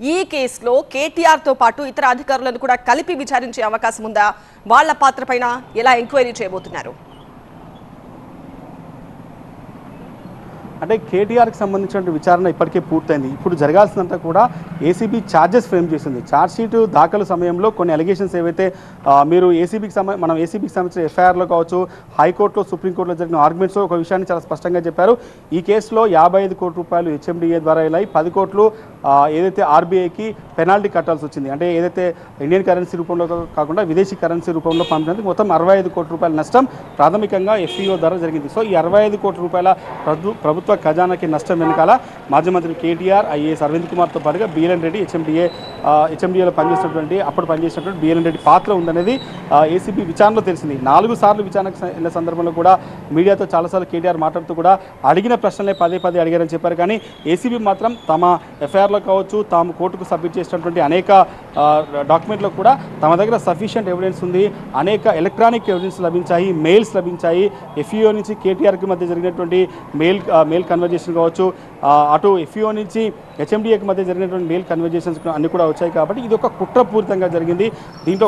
ఈ కేసులో కేటీఆర్తో పాటు ఇతర అధికారులను కూడా కలిపి విచారించే అవకాశం ఉందా? వాళ్ళ పాత్రపైన ఎలా ఎంక్వైరీ చేయబోతున్నారు? అంటే కేటీఆర్కి సంబంధించిన విచారణ ఇప్పటికే పూర్తయింది. ఇప్పుడు జరగాల్సినంత కూడా ఏసీబీ ఛార్జెస్ ఫ్రేమ్ చేసింది. ఛార్జ్షీట్ దాఖలు సమయంలో కొన్ని అలిగేషన్స్ ఏవైతే మీరు మనం ఏసీబీకి సంబంధించిన ఎఫ్ఐఆర్లో కావచ్చు, హైకోర్టులో, సుప్రీంకోర్టులో జరిగిన ఆర్గ్యుమెంట్స్లో ఒక విషయాన్ని చాలా స్పష్టంగా చెప్పారు. ఈ కేసులో 55 కోట్ల రూపాయలు హెచ్ఎండిఏ ద్వారా ఇలా 10 కోట్లు ఏదైతే ఆర్బీఐకి పెనాల్టీ కట్టాల్సి వచ్చింది. అంటే ఏదైతే ఇండియన్ కరెన్సీ రూపంలో కాకుండా విదేశీ కరెన్సీ రూపంలో పంపినందుకు మొత్తం 65 కోట్ల రూపాయల నష్టం ప్రాథమికంగా ఎఫ్ఈఓ ద్వారా జరిగింది. సో ఈ 65 కోట్ల రూపాయల ప్రభుత్వ ఖజానాకి నష్టం వెనకాల మాజీ మంత్రి కేటీఆర్, ఐఏఎస్ అరవింద్ కుమార్తో పాటుగా బిఎల్ఎన్ రెడ్డి, హెచ్ఎండిఏలో అప్పుడు పనిచేసినటువంటి బిఎల్ఎన్ రెడ్డి పాత్ర ఉందనేది ఏసీబీ విచారణలో తెలిసింది. 4 సార్లు విచారణకు వెళ్ళిన సందర్భంలో కూడా మీడియాతో చాలాసార్లు కేటీఆర్ మాట్లాడుతూ కూడా అడిగిన ప్రశ్నలే పదే అడిగారని చెప్పారు. కానీ ఏసీబీ మాత్రం తమ ఎఫ్ఐఆర్లో కావచ్చు, తాము కోర్టుకు సబ్మిట్ చేసినటువంటి అనేక డాక్యుమెంట్లో కూడా తమ దగ్గర సఫిషియంట్ ఎవిడెన్స్ ఉంది, అనేక ఎలక్ట్రానిక్ ఎవిడెన్స్ లభించాయి, మెయిల్స్ లభించాయి. ఎఫ్ఈఓ నుంచి కేటీఆర్కి మధ్య జరిగినటువంటి మెయిల్ కన్వర్జేషన్ కావచ్చు, అటు ఎఫ్ఈఓ నుంచి హెచ్ఎండిఏకి మధ్య జరిగినటువంటి మెయిల్ కన్వర్జేషన్స్ అన్ని కూడా వచ్చాయి. కాబట్టి ఇది ఒక కుట్రపూరితంగా జరిగింది. దీంట్లో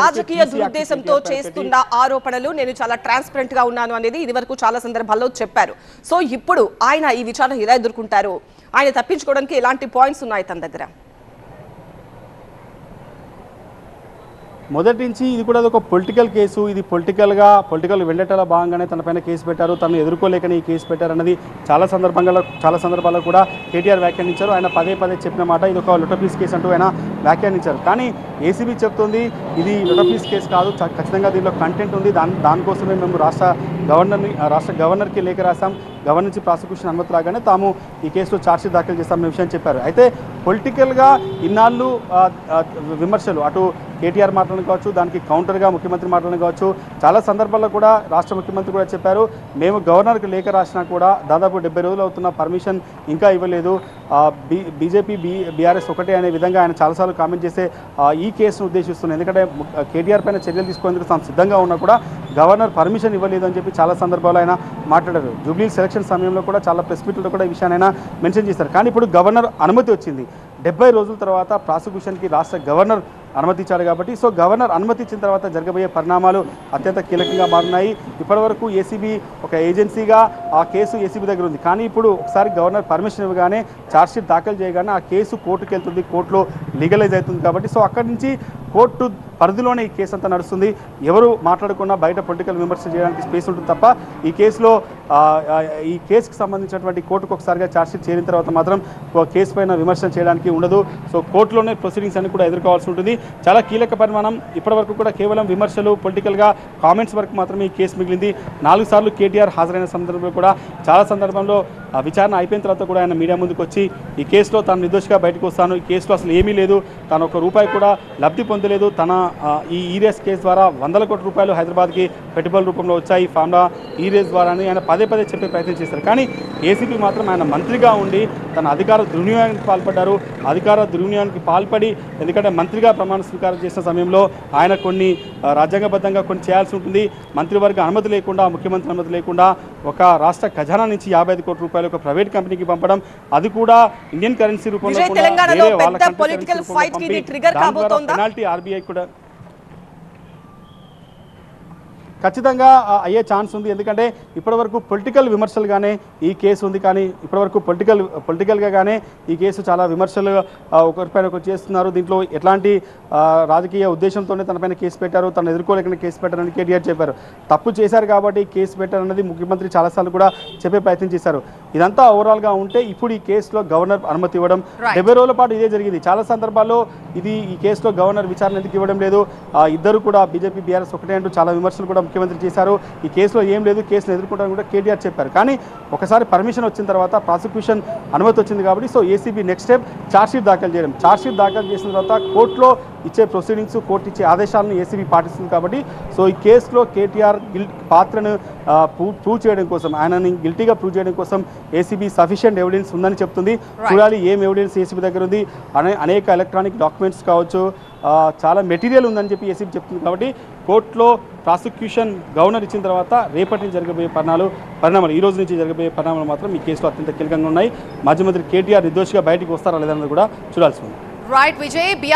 రాజకీయ దురుద్దేశంతో చేస్తున్న ఆరోపణలు నేను చాలా ట్రాన్స్పరెంట్ గా ఉన్నాను అనేది ఇది వరకు చాలా సందర్భాల్లో చెప్పారు. సో ఇప్పుడు ఆయన ఈ విచారణ ఎలా ఎదుర్కొంటారు? ఆయన తప్పించుకోవడానికి ఎలాంటి పాయింట్స్ ఉన్నాయి తన దగ్గర? మొదటి నుంచి ఇది కూడా ఒక పొలిటికల్ కేసు. ఇది పొలిటికల్ వెండటల భాగంగానే తనపైన కేసు పెట్టారు, తను ఎదుర్కోలేకనే ఈ కేసు పెట్టారన్నది చాలా సందర్భాల్లో కూడా కేటీఆర్ వ్యాఖ్యానించారు. ఆయన పదే చెప్పిన మాట ఇది ఒక లొటపీస్ కేసు అంటూ ఆయన వ్యాఖ్యానించారు. కానీ ఏసీబీ చెప్తుంది ఇది లొటపీస్ కేసు కాదు, ఖచ్చితంగా దీనిలో కంటెంట్ ఉంది. దానికోసమే మేము రాష్ట్ర గవర్నర్కి లేఖ రాసాం, గవర్నర్ నుంచి ప్రాసిక్యూషన్ అనుమతి రాగానే తాము ఈ కేసులో ఛార్జ్షీట్ దాఖలు చేస్తామనే విషయం చెప్పారు. అయితే పొలిటికల్గా ఇన్నాళ్ళు విమర్శలు అటు కేటీఆర్ మాట్లాడడం కావచ్చు, దానికి కౌంటర్గా ముఖ్యమంత్రి మాట్లాడడం కావచ్చు, చాలా సందర్భాల్లో కూడా రాష్ట్ర ముఖ్యమంత్రి కూడా చెప్పారు, మేము గవర్నర్కి లేఖ రాసినా కూడా దాదాపు 70 రోజులు అవుతున్న పర్మిషన్ ఇంకా ఇవ్వలేదు, బీజేపీ బీఆర్ఎస్ ఒకటే అనే విధంగా ఆయన చాలాసార్లు కామెంట్ చేసే ఈ కేసును ఉద్దేశిస్తున్నారు. ఎందుకంటే కేటీఆర్ పైన చర్యలు తీసుకునేందుకు తాము సిద్ధంగా ఉన్నా కూడా గవర్నర్ పర్మిషన్ ఇవ్వలేదు అని చెప్పి చాలా సందర్భాల్లో ఆయన మాట్లాడారు. జూబ్లీ సెలక్షన్ సమయంలో కూడా చాలా ప్రెస్ మీట్లో కూడా ఈ విషయాన్ని ఆయన మెన్షన్ చేశారు. కానీ ఇప్పుడు గవర్నర్ అనుమతి వచ్చింది. 70 రోజుల తర్వాత ప్రాసిక్యూషన్కి రాష్ట్ర గవర్నర్ అనుమతి ఇచ్చారు కాబట్టి సో గవర్నర్ అనుమతి ఇచ్చిన తర్వాత జరగబోయే పరిణామాలు అత్యంత కీలకంగా మారున్నాయి. ఇప్పటివరకు ఏసీబీ ఒక ఏజెన్సీగా ఆ కేసు ఏసీబీ దగ్గర ఉంది. కానీ ఇప్పుడు ఒకసారి గవర్నర్ పర్మిషన్ ఇవ్వగానే ఛార్జ్షీట్ దాఖలు చేయగానే ఆ కేసు కోర్టుకు వెళ్తుంది, కోర్టులో లీగలైజ్ అవుతుంది. కాబట్టి సో అక్కడి నుంచి కోర్టు పరిధిలోనే ఈ కేసు అంతా నడుస్తుంది. ఎవరు మాట్లాడకుండా బయట పొలిటికల్ విమర్శలు చేయడానికి స్పేస్ ఉంటుంది తప్ప ఈ కేసుకు సంబంధించినటువంటి కోర్టుకు ఒకసారిగా ఛార్జ్షీట్ చేరిన తర్వాత మాత్రం కేసు పైన విమర్శలు చేయడానికి ఉండదు. సో కోర్టులోనే ప్రొసీడింగ్స్ అన్ని కూడా ఎదుర్కోవాల్సి ఉంటుంది. చాలా కీలక పరిమాణం. ఇప్పటివరకు కూడా కేవలం విమర్శలు, పొలిటికల్గా కామెంట్స్ వరకు మాత్రమే ఈ కేసు మిగిలింది. 4 సార్లు కేటీఆర్ హాజరైన సందర్భంలో కూడా చాలా సందర్భంలో విచారణ అయిపోయిన తర్వాత కూడా ఆయన మీడియా ముందుకు వచ్చి ఈ కేసులో తాను నిర్దోషిగా బయటకు వస్తాను, ఈ కేసులో అసలు ఏమీ లేదు, తాను ₹1 కూడా లబ్ధి పొందలేదు, తన ఈ ఈరేస్ కేసు ద్వారా 100 కోట్ల రూపాయలు హైదరాబాద్కి పెట్టుబడుల రూపంలో వచ్చాయి ఫామ్లా ఈరేస్ ద్వారా అని ఆయన పదే చెప్పే ప్రయత్నం చేశారు. కానీ ఏసీపీ మాత్రం ఆయన మంత్రిగా ఉండి తన అధికార దుర్వినియోగానికి పాల్పడ్డారు. అధికార దుర్వినియోగానికి పాల్పడి ఎందుకంటే మంత్రిగా ప్రమాణ స్వీకారం చేసిన సమయంలో ఆయన కొన్ని రాజ్యాంగబద్ధంగా కొన్ని చేయాల్సి ఉంటుంది. మంత్రివర్గ అనుమతి లేకుండా, ముఖ్యమంత్రి అనుమతి లేకుండా ఒక రాష్ట్ర ఖజానా నుంచి 55 కోట్ల రూపాయలు ఒక ప్రైవేట్ కంపెనీకి పంపడం, అది కూడా ఇండియన్ కరెన్సీ రూపంలో పెనాల్టీ ఆర్బీఐ కూడా ఖచ్చితంగా అయ్యే ఛాన్స్ ఉంది. ఎందుకంటే ఇప్పటివరకు పొలిటికల్ విమర్శలుగానే ఈ కేసు ఉంది. కానీ ఇప్పటివరకు పొలిటికల్గానే ఈ కేసు చాలా విమర్శలు ఒకరిపైన ఒకరు చేస్తున్నారు. దీంట్లో ఎట్లాంటి రాజకీయ ఉద్దేశంతోనే తనపైన కేసు పెట్టారు, తను ఎదుర్కోలేకనే కేసు పెట్టారని కేటీఆర్ చెప్పారు. తప్పు చేశారు కాబట్టి కేసు పెట్టారన్నది ముఖ్యమంత్రి చాలాసార్లు కూడా చెప్పే ప్రయత్నం చేశారు. ఇదంతా ఓవరాల్గా ఉంటే ఇప్పుడు ఈ కేసులో గవర్నర్ అనుమతి ఇవ్వడం 70 రోజుల పాటు ఇదే జరిగింది. చాలా సందర్భాల్లో ఈ కేసులో గవర్నర్ విచారణ ఎందుకు ఇవ్వడం లేదు, ఇద్దరు కూడా బీజేపీ బీఆర్ఎస్ ఒకటే అంటూ చాలా విమర్శలు కూడా ముఖ్యమంత్రి చేశారు. ఈ కేసులో ఏం లేదు, కేసును ఎదుర్కొంటారని కూడా కేటీఆర్ చెప్పారు. కానీ ఒకసారి పర్మిషన్ వచ్చిన తర్వాత ప్రాసిక్యూషన్ అనుమతి వచ్చింది కాబట్టి so ACB next step charge sheet దాఖలు చేయడం. ఛార్జ్షీట్ దాఖలు చేసిన తర్వాత కోర్టులో ఇచ్చే ప్రొసీడింగ్స్, కోర్టు ఇచ్చే ఆదేశాలను ఏసీబీ పాటిస్తుంది కాబట్టి సో ఈ కేసులో కేటీఆర్ పాత్రను ప్రూవ్ చేయడం కోసం, ఆయనని గిల్టీగా ప్రూవ్ చేయడం కోసం ఏసీబీ సఫిషియెంట్ ఎవిడెన్స్ ఉందని చెప్తుంది. చూడాలి ఏం ఎవిడెన్స్ ఏసీబీ దగ్గర ఉంది. అనేక ఎలక్ట్రానిక్ డాక్యుమెంట్స్ కావచ్చు, చాలా మెటీరియల్ ఉందని చెప్పి ఏసీబీ చెప్తుంది. కాబట్టి కోర్టులో ప్రాసిక్యూషన్ గవర్నర్ ఇచ్చిన తర్వాత రేపటి నుంచి జరగబోయే పరిణామాలు ఈ రోజు నుంచి జరగబోయే పరిణామాలు మాత్రం ఈ కేసులో అత్యంత కీలకంగా ఉన్నాయి. మాజీ మంత్రి కేటీఆర్ నిర్దోషిగా బయటికి వస్తారా లేదన్నది కూడా చూడాల్సి ఉంది. రైట్ విజయ్.